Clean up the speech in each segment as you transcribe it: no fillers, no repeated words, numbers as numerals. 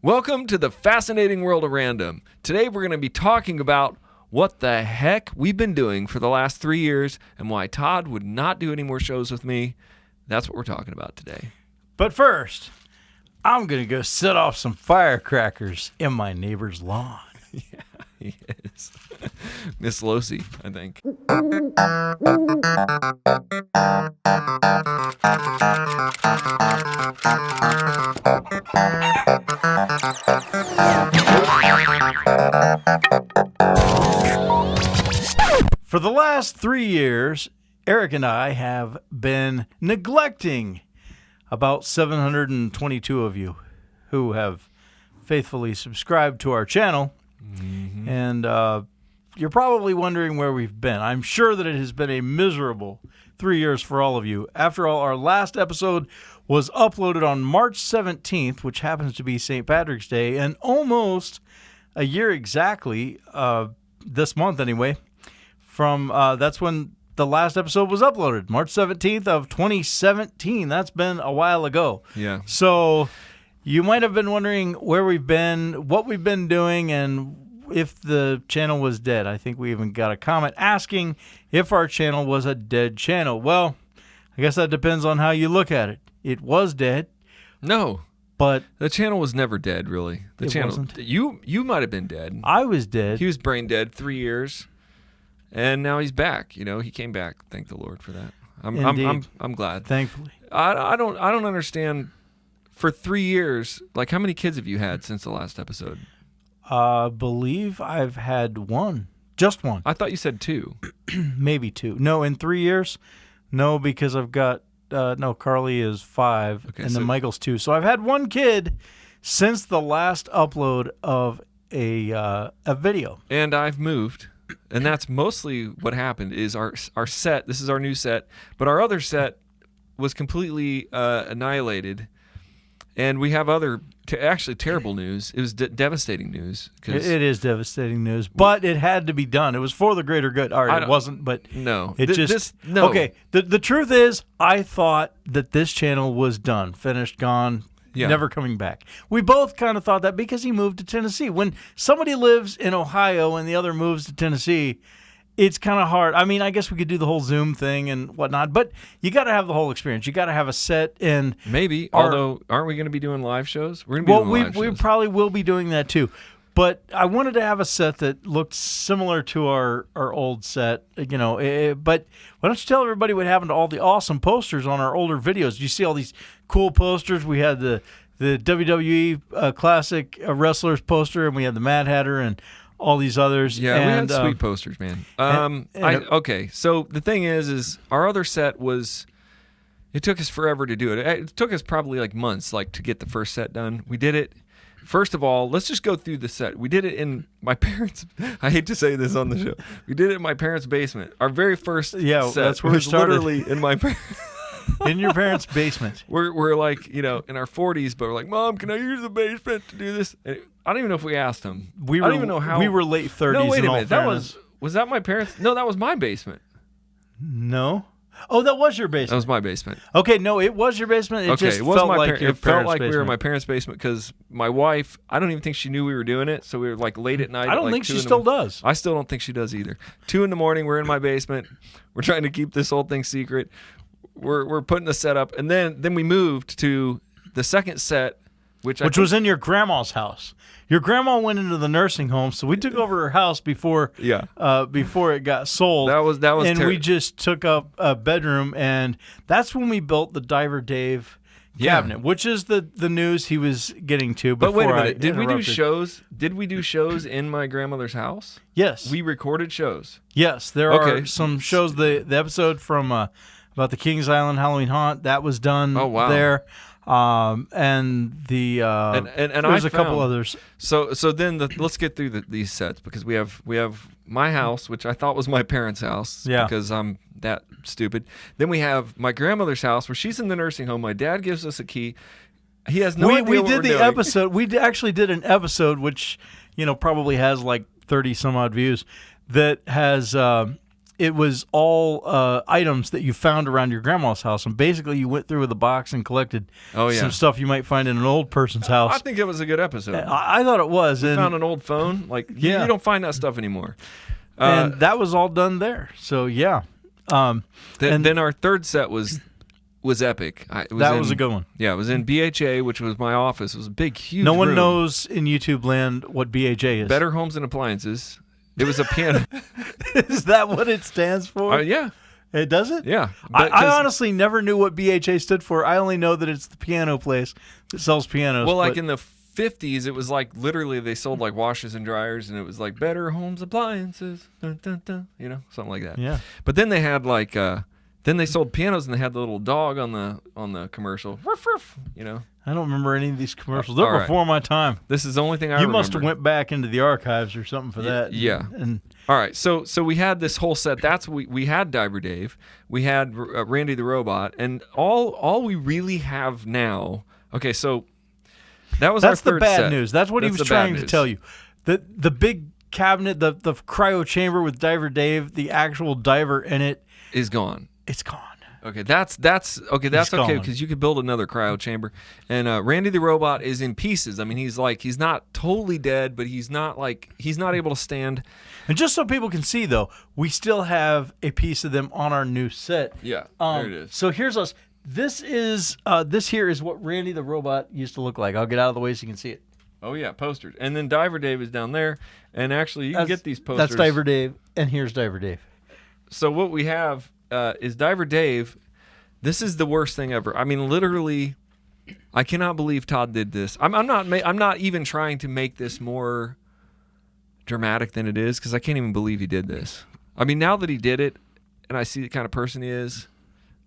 Welcome to the fascinating world of random. Today we're going to be talking about what the heck we've been doing for the last 3 years and why Todd would not do any more shows with me. That's what we're talking about today. But first, I'm going to go set off some firecrackers in my neighbor's lawn. Yeah, he is. Miss Losi, I think. For the last 3 years, Eric and I have been neglecting about 722 of you who have faithfully subscribed to our channel. Mm-hmm. And you're probably wondering where we've been. I'm sure that it has been a miserable 3 years for all of you. After all, our last episode was uploaded on March 17th, which happens to be St. Patrick's Day, and almost a year exactly, this month anyway, from that's when the last episode was uploaded, March 17th of 2017. That's been a while ago. Yeah. So you might have been wondering where we've been, what we've been doing, and if the channel was dead. I think we even got a comment asking if our channel was a dead channel. Well, I guess that depends on how you look at it. It was dead. No. But the channel was never dead, really. The channel wasn't. You might have been dead. I was dead. He was brain dead 3 years. And now he's back. You know, he came back. Thank the Lord for that. I'm glad. Thankfully. I don't understand. For 3 years, like, how many kids have you had since the last episode? Believe I've had one. Just one. I thought you said two. Maybe two. No, in 3 years? No, because I've got Carly is 5, okay, and then Michael's 2. So I've had one kid since the last upload of a video. And I've moved. And that's mostly what happened is our set, this is our new set, but our other set was completely annihilated. And we have other actually terrible news. It was devastating news. It is devastating news, but it had to be done. It was for the greater good. All right, it wasn't, but no. No. Okay, the truth is, I thought that this channel was done, finished, gone, never coming back. We both kind of thought that because he moved to Tennessee. When somebody lives in Ohio and the other moves to Tennessee, it's kind of hard. I mean, I guess we could do the whole Zoom thing and whatnot, but you got to have the whole experience. You got to have a set and maybe. Although, aren't we going to be doing live shows? We're going to be doing live shows. We probably will be doing that too. But I wanted to have a set that looked similar to our old set, you know. But why don't you tell everybody what happened to all the awesome posters on our older videos? You see all these cool posters. We had the WWE Classic Wrestlers poster, and we had the Mad Hatter and all these others. Yeah, we had sweet posters, man. Okay, so the thing is our other set was, it took us forever to do it. It took us probably like months, like, to get the first set done. We did it. First of all, let's just go through the set. We did it in my parents' I hate to say this on the show. We did it in my parents' basement. Our very first set that's where was we started. Literally in my in your parents' basement. We're like, you know, in our 40s, but we're like, Mom, can I use the basement to do this? And I don't even know if we asked him. I don't even know how. We were late 30s. No, wait a minute. That was that my parents? No, that was my basement. No. Oh, that was your basement. That was my basement. Okay, no, it was your basement. It just felt like your It felt like basement. we were in my parents' basement because my wife, I don't even think she knew we were doing it. So we were like late at night. I don't think she still does. I still don't think she does either. 2 a.m, we're in my basement. We're trying to keep this whole thing secret. We're putting the set up, and then we moved to the second set, which was in your grandma's house. Your grandma went into the nursing home, so we took over her house before it got sold. That was and we just took up a bedroom, and that's when we built the Diver Dave cabinet, which is the news he was getting to. But wait a minute, did we do shows? Did we do shows in my grandmother's house? Yes, we recorded shows. Yes, there are some shows. The episode from about the Kings Island Halloween Haunt, that was done there. And there's a couple others. So then let's get through these sets, because we have my house, which I thought was my parents' house, because I'm that stupid. Then we have my grandmother's house, where she's in the nursing home. My dad gives us a key. He has no idea what we're doing. Episode. We actually did an episode, which probably has like 30 some odd views, that has it was all items that you found around your grandma's house, and basically you went through with a box and collected some stuff you might find in an old person's house. I think it was a good episode. I thought it was. We found an old phone. Like you don't find that stuff anymore. And that was all done there. So yeah. Then our third set was epic. That was a good one. Yeah, it was in BHA, which was my office. It was a big, huge No one room. knows in YouTube land what BHA is. Better Homes and Appliances. It was a piano. Is that what it stands for? Yeah. It does it? Yeah. I honestly never knew what BHA stood for. I only know that it's the piano place that sells pianos. Well, like in the 50s, it was like literally they sold like washers and dryers, and it was like Better Homes Appliances, dun, dun, dun, something like that. Yeah. But then they had like then they sold pianos, and they had the little dog on the commercial. Ruff, ruff, I don't remember any of these commercials. They're all right. before my time. This is the only thing I You remember. must have went back into the archives or something for that. Yeah. And all right. So we had this whole set. We had Diver Dave. We had Randy the Robot, and all we really have now. Okay, so that was that's our third the bad set. news. That's what he was trying to tell you. The big cabinet, the cryo chamber with Diver Dave, the actual diver in it is gone. It's gone. Okay, that's okay because you could build another cryo chamber. And Randy the Robot is in pieces. I mean, he's not totally dead, but he's not able to stand. And just so people can see, though, we still have a piece of them on our new set. Yeah, there it is. So here's us. This here is what Randy the Robot used to look like. I'll get out of the way so you can see it. Oh yeah, posters. And then Diver Dave is down there. And actually, you can get these posters. That's Diver Dave, and here's Diver Dave. So what we have is Diver Dave. This is the worst thing ever. I mean, literally, I cannot believe Todd did this. I'm not even trying to make this more dramatic than it is, because I can't even believe he did this. I mean, now that he did it, and I see the kind of person he is,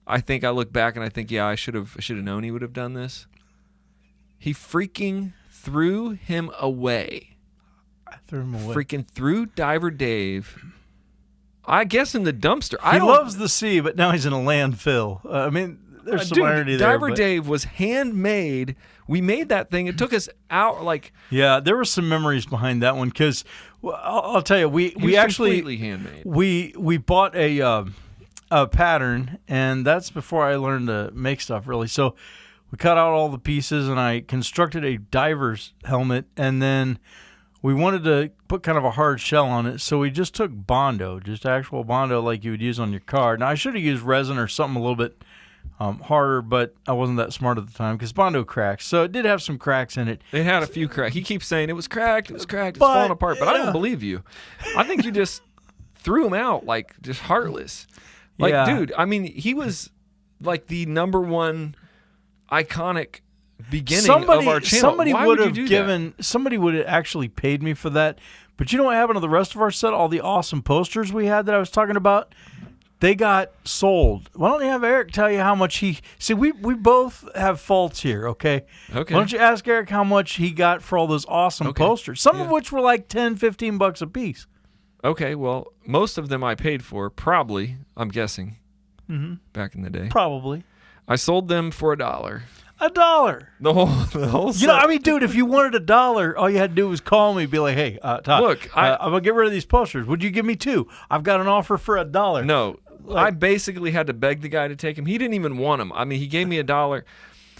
I think I look back and I think, yeah, I should have known he would have done this. He freaking threw him away. I threw him away. Freaking threw Diver Dave. I guess in the dumpster. He loves the sea, but now he's in a landfill. I mean, there's some irony there. Diver Dave was handmade. We made that thing. It took us out Yeah, there were some memories behind that one because I'll tell you, we actually completely handmade. We bought a pattern, and that's before I learned to make stuff really. So we cut out all the pieces, and I constructed a diver's helmet, and then we wanted to put kind of a hard shell on it, so we just took Bondo, just actual Bondo like you would use on your car. Now, I should have used resin or something a little bit harder, but I wasn't that smart at the time because Bondo cracks. So it did have some cracks in it. It had a few cracks. He keeps saying it was cracked, it's falling apart, but I don't believe you. I think you just threw him out, just heartless. Dude, I mean, he was the number one iconic beginning of our channel. Somebody would have actually paid me for that. But you know what happened to the rest of our set? All the awesome posters we had that I was talking about, they got sold. Why don't you have Eric tell you how much he... See, we both have faults here, okay? Okay. Why don't you ask Eric how much he got for all those awesome posters, some of which were like $10, $15 a piece. Okay, well, most of them I paid for, probably, I'm guessing, back in the day. Probably. I sold them for $1. $1. The whole set. You know, I mean, dude, if you wanted $1, all you had to do was call me, be like, "Hey, Todd, look, I'm gonna get rid of these posters. Would you give me 2? I've got an offer for $1." No, I basically had to beg the guy to take them. He didn't even want them. I mean, he gave me $1.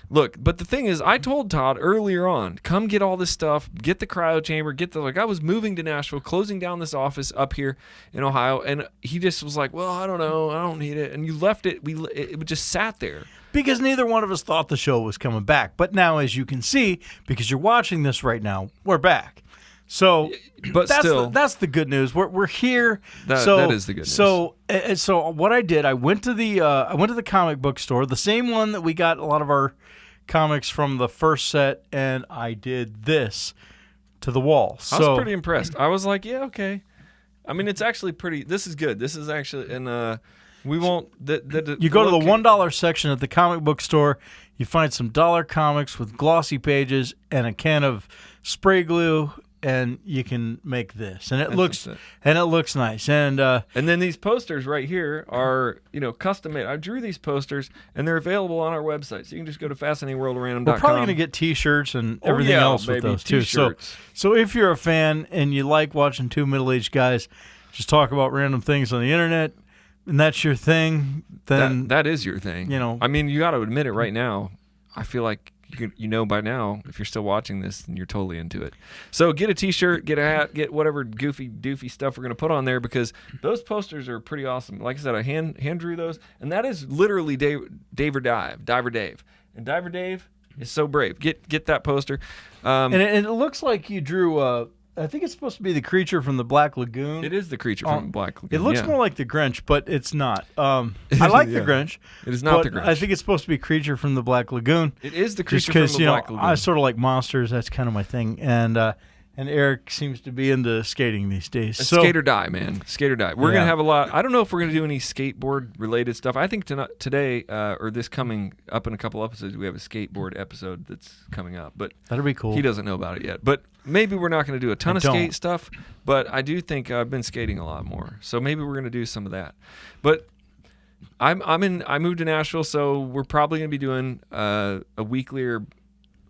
Look, but the thing is, I told Todd earlier on, come get all this stuff, get the cryo chamber, I was moving to Nashville, closing down this office up here in Ohio, and he just was like, well, I don't know, I don't need it. And you left it, it just sat there. Because neither one of us thought the show was coming back. But now, as you can see, because you're watching this right now, we're back. So, but that's the good news. We're here. That is the good news. So what I did, I went to the comic book store, the same one that we got a lot of our comics from the first set, and I did this to the wall. I was pretty impressed. I was like, yeah, okay. I mean, it's actually pretty. This is good. This is actually we won't. You go to the $1 section at the comic book store. You find some dollar comics with glossy pages and a can of spray glue, and you can make this. And it looks nice. And then these posters right here are custom made. I drew these posters, and they're available on our website. So you can just go to fascinatingworldaround.com. We're probably going to get T-shirts and everything else with those too. So if you're a fan and you like watching two middle-aged guys just talk about random things on the internet, and that's your thing, then that is your thing. I mean, you got to admit it right now. I feel like you know by now, if you're still watching this, then you're totally into it. So get a T-shirt, get a hat, get whatever goofy, doofy stuff we're going to put on there, because those posters are pretty awesome. Like I said, I hand drew those, and that is literally Diver Dave. And Diver Dave is so brave. Get that poster. And it looks like you drew I think it's supposed to be the creature from the Black Lagoon. It is the creature from Black Lagoon. It looks more like the Grinch, but it's not. I like the Grinch. It is not the Grinch. I think it's supposed to be creature from the Black Lagoon. It is the creature from the Black Lagoon. I sort of like monsters. That's kind of my thing. And Eric seems to be into skating these days. So, skate or die, man. Skate or die. We're going to have a lot. I don't know if we're going to do any skateboard-related stuff. I think today, or this coming up in a couple episodes, we have a skateboard episode that's coming up. But that'll be cool. He doesn't know about it yet. But maybe we're not going to do a ton of skate stuff. But I do think I've been skating a lot more. So maybe we're going to do some of that. But I moved to Nashville, so we're probably going to be doing a weekly or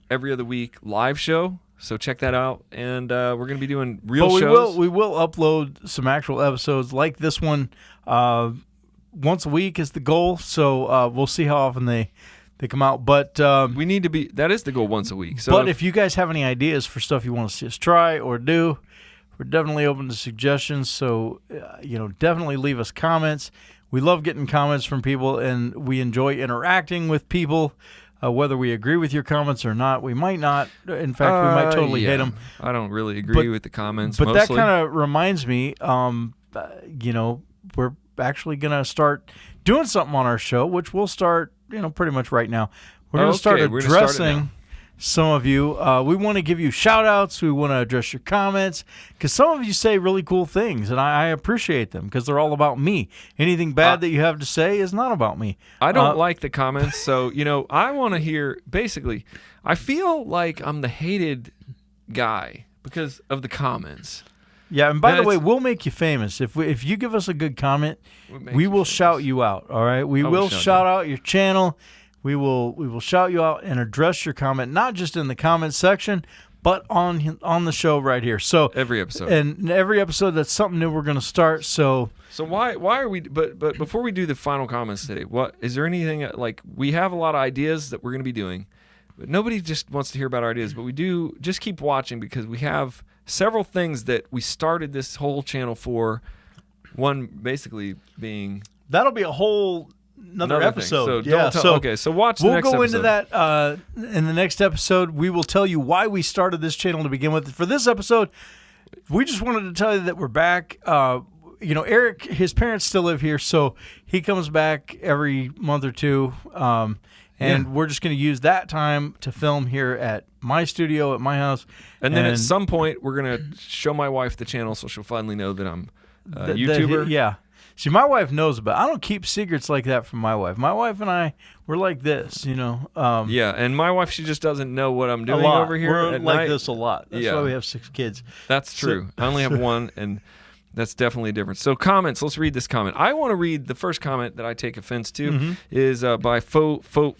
every other week live show. So check that out, and we're going to be doing real shows. We will upload some actual episodes like this one once a week is the goal. So we'll see how often they come out. But we need to be. That is the goal, once a week. So but if you guys have any ideas for stuff you want to see us try or do, we're definitely open to suggestions. So definitely leave us comments. We love getting comments from people, and we enjoy interacting with people. Whether we agree with your comments or not, we might not. In fact, we might totally hate them. I don't really agree with the comments. But mostly. That kind of reminds me, we're actually going to start doing something on our show, which we'll start, pretty much right now. We're going to start addressing some of you. We want to give you shout-outs. We want to address your comments, because some of you say really cool things, and I appreciate them, because they're all about me. Anything bad that you have to say is not about me. I don't like the comments, so, I want to hear, basically, I feel like I'm the hated guy because of the comments. Yeah, and by the way, we'll make you famous. If you give us a good comment, we will shout you out, all right? We will shout out your channel. We will shout you out and address your comment, not just in the comment section, but on the show right here. So every episode, and every episode, that's something new we're going to start. So why are we? But before we do the final comments today, what is there anything like we have a lot of ideas that we're going to be doing, but nobody just wants to hear about our ideas. But we do. Just keep watching, because we have several things that we started this whole channel for. One basically being that'll be a whole. Another episode. So so watch the next episode. We'll go into that in the next episode. We will tell you why we started this channel to begin with. For this episode, we just wanted to tell you that we're back. Eric, his parents still live here, so he comes back every month or two. And we're just going to use that time to film here at my studio, at my house. And then at some point, we're going to show my wife the channel, so she'll finally know that I'm a YouTuber. Yeah. See, my wife knows about it. I don't keep secrets like that from my wife. My wife and I, we're like this, yeah, and my wife, she just doesn't know what I'm doing over here. We're like this a lot. That's why we have 6 kids. That's true. I only have one, and that's definitely different. So comments, let's read this comment. I want to read the first comment that I take offense to is by Foveezy,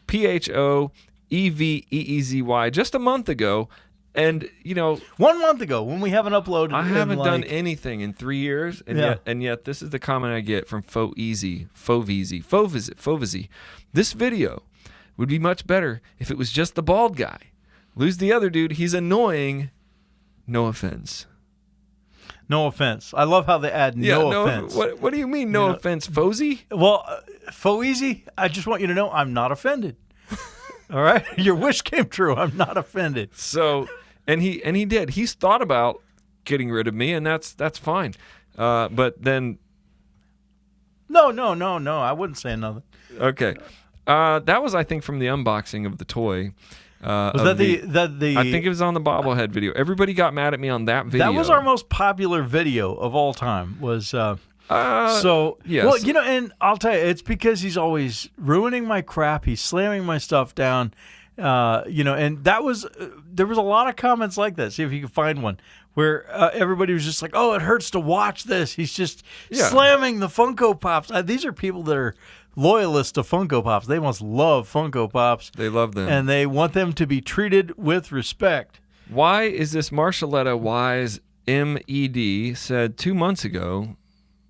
P-H-O-E-V-E-E-Z-Y, just a month ago. And 1 month ago, when we haven't uploaded, I haven't done anything in 3 years, and yet this is the comment I get from Foveezy. This video would be much better if it was just the bald guy. Lose the other dude; he's annoying. No offense. No offense. I love how they add no offense. What do you mean, no offense, Fozy? Well, Foeasy, I just want you to know I'm not offended. All right? Your wish came true. I'm not offended. So, and he did. He's thought about getting rid of me, and that's fine. But then... No. I wouldn't say nothing. Okay. That was, I think, from the unboxing of the toy. Was that the? I think it was on the bobblehead video. Everybody got mad at me on that video. That was our most popular video of all time. Was yes. Well, and I'll tell you, it's because he's always ruining my crap. He's slamming my stuff down. And that was there was a lot of comments like that. See if you can find one where everybody was just like, "Oh, it hurts to watch this." He's just slamming the Funko Pops. These are people that are loyalists to Funko Pops. They must love Funko Pops. They love them. And they want them to be treated with respect. Why is this Marshalletta wise MED said 2 months ago,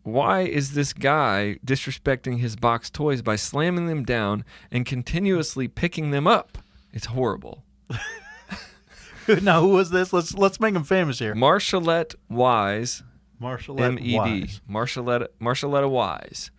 why is this guy disrespecting his box toys by slamming them down and continuously picking them up? It's horrible. Now, who was this? Let's make him famous here. Marshallette Wise. Marshallette MED. Wise. Marshalletta Wise.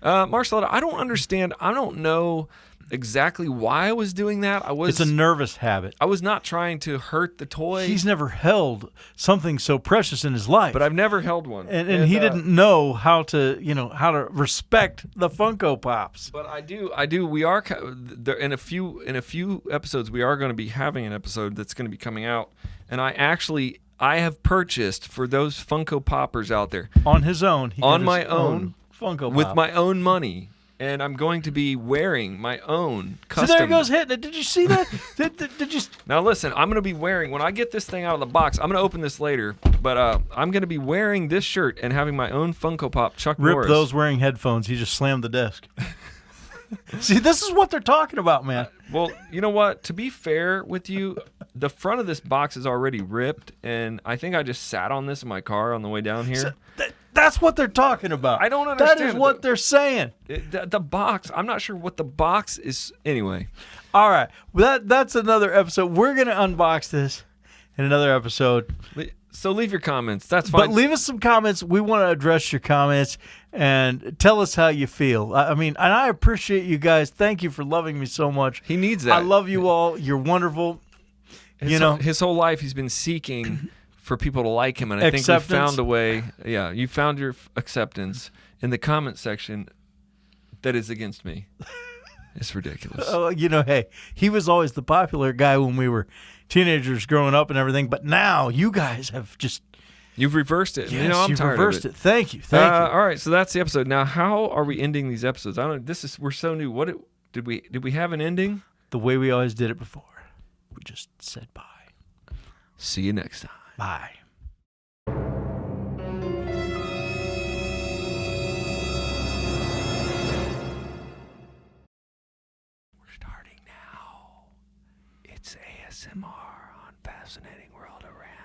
Marshalletta, I don't understand. I don't know exactly why I was doing that. It's a nervous habit. I was not trying to hurt the toy. He's never held something so precious in his life. But I've never held one. And he didn't know how to respect the Funko Pops. But I do. We are there in a few episodes. We are going to be having an episode that's going to be coming out, and I have purchased for those Funko Poppers out there on his own. On my own Funko Pop. With my own money. And I'm going to be wearing my own custom. So there he goes hitting it. Did you see that? did you? Now listen, I'm going to be wearing, when I get this thing out of the box, I'm going to open this later, but I'm going to be wearing this shirt and having my own Funko Pop Chuck Norris. Rip those wearing headphones. He just slammed the desk. See, this is what they're talking about, man. Well, you know what? To be fair with you, the front of this box is already ripped, and I think I just sat on this in my car on the way down here. That's what they're talking about. I don't understand. That is what they're saying. The box, I'm not sure what the box is. Anyway. All right. That's another episode. We're going to unbox this in another episode. So leave your comments. That's fine. But leave us some comments. We want to address your comments and tell us how you feel. I mean, and I appreciate you guys. Thank you for loving me so much. He needs that. I love you all. You're wonderful. His whole life he's been seeking for people to like him, and I think you found a way. Yeah, you found your acceptance in the comment section that is against me. It's ridiculous. Hey, he was always the popular guy when we were teenagers growing up and everything, but now you guys have just... You've reversed it. Yes, I'm you've tired reversed of it. Thank you. Thank you. All right, so that's the episode. Now, how are we ending these episodes? We're so new. Did we have an ending? The way we always did it before. We just said bye. See you next time. Bye. We're starting now. It's ASMR on Fascinating World Around.